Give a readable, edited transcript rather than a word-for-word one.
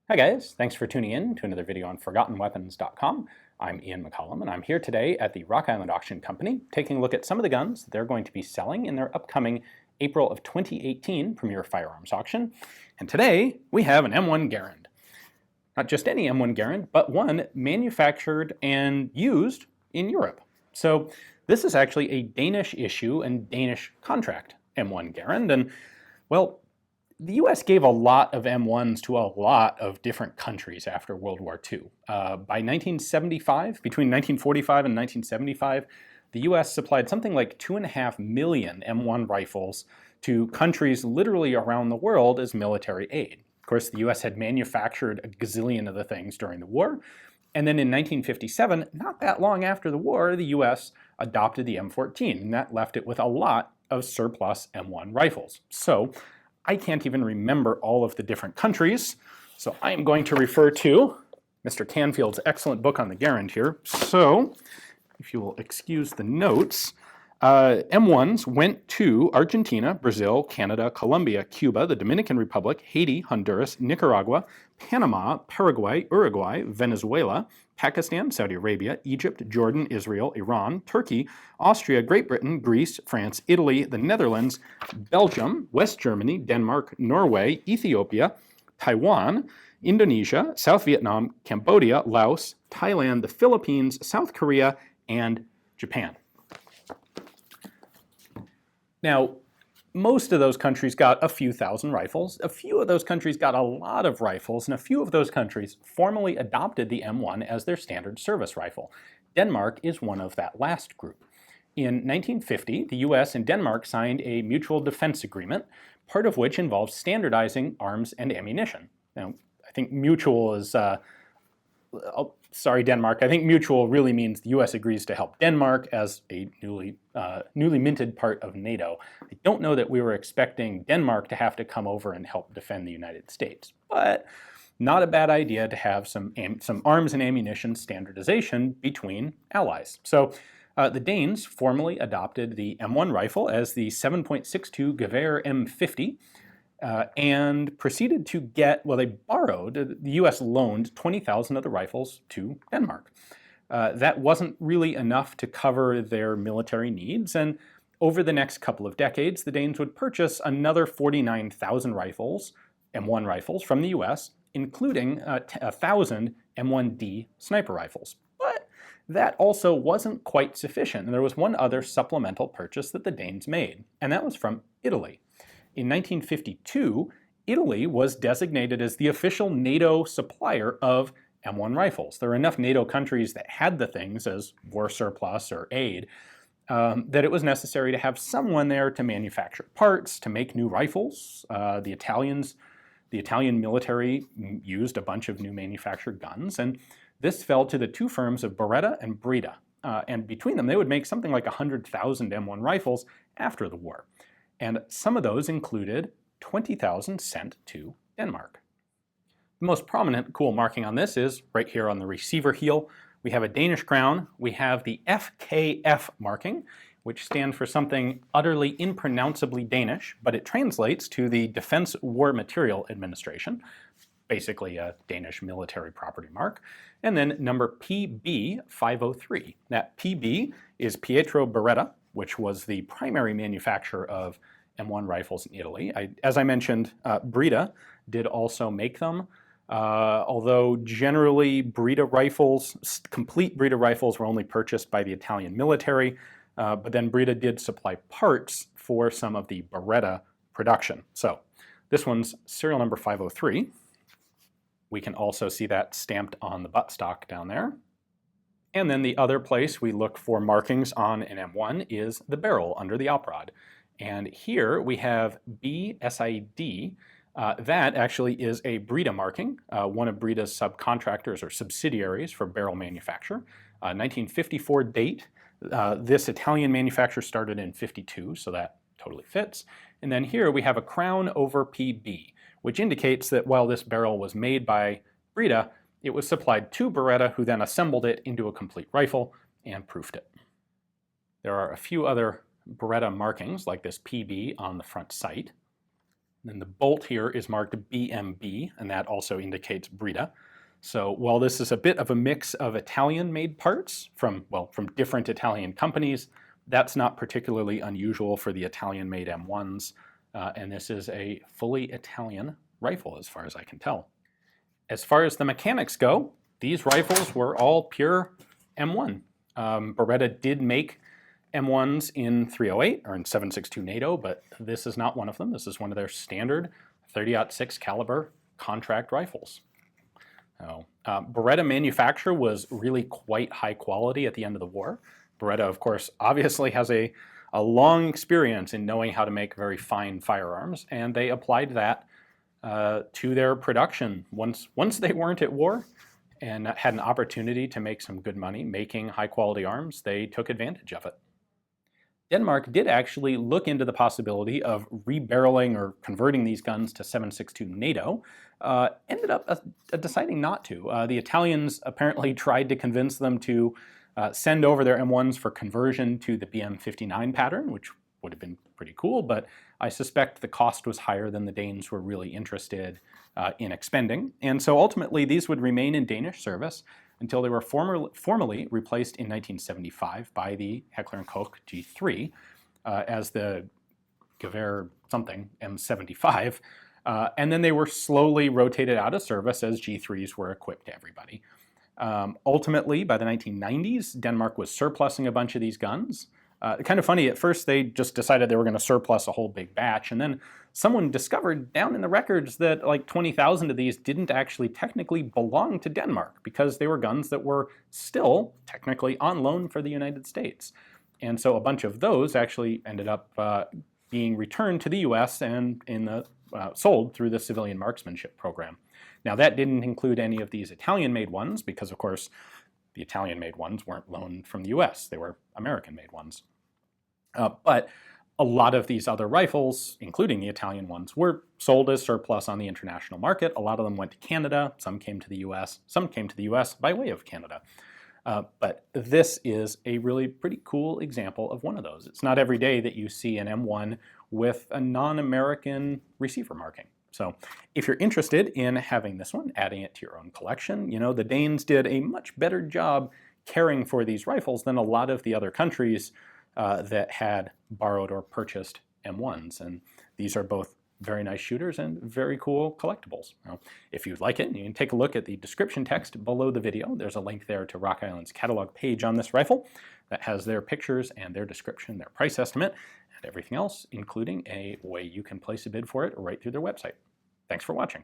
Hi guys, thanks for tuning in to another video on ForgottenWeapons.com. I'm Ian McCollum and I'm here today at the Rock Island Auction Company taking a look at some of the guns that they're going to be selling in their upcoming April of 2018 Premier Firearms Auction. And today we have an M1 Garand. Not just any M1 Garand, but one manufactured and used in Europe. So this is actually a Danish issue and Danish contract M1 Garand, and well, the US gave a lot of M1s to a lot of different countries after World War II. By 1975, between 1945 and 1975, the US supplied something like 2.5 million M1 rifles to countries literally around the world as military aid. Of course, the US had manufactured a gazillion of the things during the war. And then in 1957, not that long after the war, the US adopted the M14, and that left it with a lot of surplus M1 rifles. So I can't even remember all of the different countries, so I am going to refer to Mr. Canfield's excellent book on the Garand here. So, if you will excuse the notes, M1s went to Argentina, Brazil, Canada, Colombia, Cuba, the Dominican Republic, Haiti, Honduras, Nicaragua, Panama, Paraguay, Uruguay, Venezuela, Pakistan, Saudi Arabia, Egypt, Jordan, Israel, Iran, Turkey, Austria, Great Britain, Greece, France, Italy, the Netherlands, Belgium, West Germany, Denmark, Norway, Ethiopia, Taiwan, Indonesia, South Vietnam, Cambodia, Laos, Thailand, the Philippines, South Korea, and Japan. Now, most of those countries got a few thousand rifles. A few of those countries got a lot of rifles, and a few of those countries formally adopted the M1 as their standard service rifle. Denmark is one of that last group. In 1950, the US and Denmark signed a mutual defense agreement, part of which involves standardizing arms and ammunition. Now, I think mutual is sorry, Denmark. I think mutual really means the US agrees to help Denmark as a newly minted part of NATO. I don't know that we were expecting Denmark to have to come over and help defend the United States, but not a bad idea to have some arms and ammunition standardization between allies. So the Danes formally adopted the M1 rifle as the 7.62 Gewehr M50, and proceeded to get, well, they borrowed, the US loaned 20,000 of the rifles to Denmark. That wasn't really enough to cover their military needs, and over the next couple of decades, the Danes would purchase another 49,000 rifles, M1 rifles, from the US, including 1,000 M1D sniper rifles. But that also wasn't quite sufficient, and there was one other supplemental purchase that the Danes made, and that was from Italy. In 1952, Italy was designated as the official NATO supplier of M1 rifles. There were enough NATO countries that had the things as war surplus or aid that it was necessary to have someone there to manufacture parts, to make new rifles. The Italian military used a bunch of new manufactured guns, and this fell to the two firms of Beretta and Breda. And between them, they would make something like 100,000 M1 rifles after the war. And some of those included 20,000 sent to Denmark. The most prominent cool marking on this is right here on the receiver heel. We have a Danish crown. We have the FKF marking, which stands for something utterly impronounceably Danish, but it translates to the Defense War Material Administration, basically a Danish military property mark. And then number PB503. That PB is Pietro Beretta, which was the primary manufacturer of M1 rifles in Italy. As I mentioned, Breda did also make them, although generally Breda rifles, complete Breda rifles, were only purchased by the Italian military, but then Breda did supply parts for some of the Beretta production. So this one's serial number 503. We can also see that stamped on the buttstock down there. And then the other place we look for markings on an M1 is the barrel under the op rod. And here we have BSID. That actually is a Breda marking, one of Breda's subcontractors or subsidiaries for barrel manufacture. 1954 date. This Italian manufacturer started in 52, so that totally fits. And then here we have a crown over PB, which indicates that while this barrel was made by Breda, it was supplied to Beretta, who then assembled it into a complete rifle and proofed it. There are a few other Beretta markings, like this PB on the front sight. And then the bolt here is marked BMB, and that also indicates Breda. So while this is a bit of a mix of Italian-made parts from different Italian companies, that's not particularly unusual for the Italian-made M1s, and this is a fully Italian rifle as far as I can tell. As far as the mechanics go, these rifles were all pure M1. Beretta did make M1s in 308 or in 7.62 NATO, but this is not one of them. This is one of their standard 30-06 caliber contract rifles. Beretta manufacture was really quite high quality at the end of the war. Beretta, of course, obviously has a long experience in knowing how to make very fine firearms, and they applied that to their production. Once they weren't at war and had an opportunity to make some good money making high quality arms, they took advantage of it. Denmark did actually look into the possibility of rebarreling or converting these guns to 7.62 NATO, ended up deciding not to. The Italians apparently tried to convince them to send over their M1s for conversion to the BM59 pattern, which would have been pretty cool, but I suspect the cost was higher than the Danes were really interested in expending. And so ultimately these would remain in Danish service until they were formally replaced in 1975 by the Heckler & Koch G3 as the Gewehr something M75. And then they were slowly rotated out of service as G3s were equipped to everybody. Ultimately, by the 1990s, Denmark was surplusing a bunch of these guns. Kind of funny, at first they just decided they were going to surplus a whole big batch, and then someone discovered down in the records that like 20,000 of these didn't actually technically belong to Denmark because they were guns that were still technically on loan for the United States. And so a bunch of those actually ended up being returned to the US and sold through the civilian marksmanship program. Now that didn't include any of these Italian-made ones because, of course, the Italian-made ones weren't loaned from the US. They were American-made ones. But a lot of these other rifles, including the Italian ones, were sold as surplus on the international market. A lot of them went to Canada. Some came to the US. Some came to the US by way of Canada. But this is a really pretty cool example of one of those. It's not every day that you see an M1 with a non-American receiver marking. So if you're interested in having this one, adding it to your own collection, you know, the Danes did a much better job caring for these rifles than a lot of the other countries that had borrowed or purchased M1s. And these are both very nice shooters and very cool collectibles. Now, if you'd like it, you can take a look at the description text below the video. There's a link there to Rock Island's catalog page on this rifle that has their pictures and their description, their price estimate, and everything else, including a way you can place a bid for it right through their website. Thanks for watching.